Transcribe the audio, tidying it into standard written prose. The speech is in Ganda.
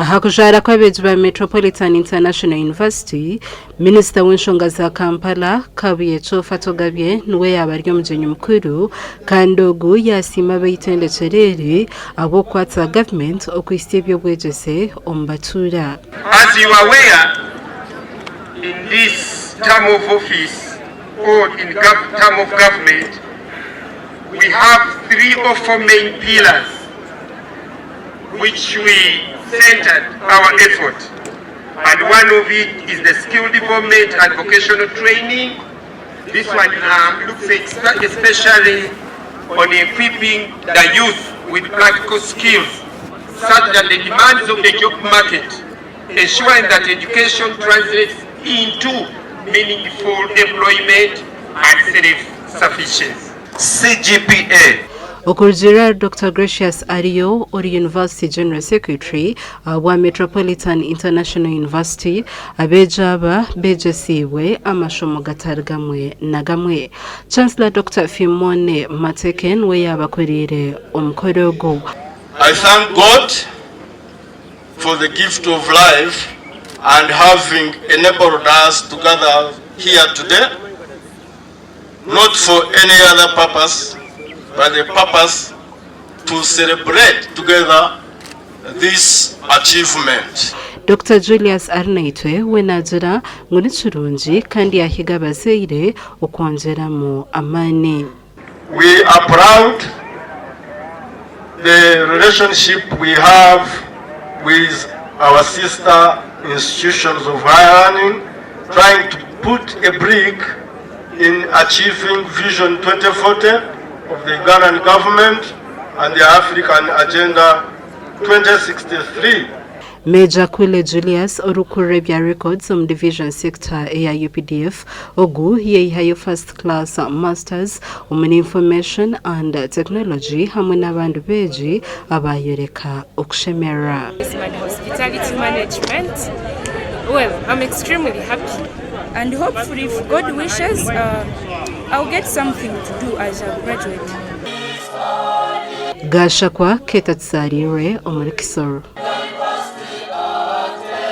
Hakujara kw'abeegi ba Metropolitan International University, Minisita w'enshonga za Kampala Kabuye Fatogabye niwe yaba ari omugenyi mukuru kandi ogu yasiima abeitendekyerere ab'okukwata government okwista eby'obwegyese omu batuura. As you are aware, in this term of office or in term of government, we have 3 or 4 main pillars which we centered our effort, and one of it is the skill development and vocational training. This one looks especially on equipping the youth with practical skills such that the demands of the job market, ensuring that education translates into meaningful employment and self-sufficiency. CGPA. Okurjira Dr. Gracious Ario, or University General Secretary, wa Metropolitan International University, abejaba bejesiwe amashomo gatargamwe nagamwe. Chancellor Dr. Fimone Mateken we yabakorire omukorogo. I thank God for the gift of life and having enabled us to gather here today, not for any other purpose, but the purpose to celebrate together this achievement. Dr. Julius Arnaitwe wenajira nguni chirunji kandi yahiga abazaire okwongeramo amani. We are proud the relationship we have with our sister institutions of higher learning, trying to put a brick in achieving Vision 2040 of the Ugandan government and the African Agenda 2063. Major Kwile Julius Orukurebia Records Division Sector Eya UPDF Ogu ye first class masters in information and technology hamwe n'abandi beji abayereka okushemera. My hospitality management. Well, I'm extremely happy and hopefully if God wishes I'll get something to do as a graduate. Gashakwa Ketatsarire omuri Kisoro.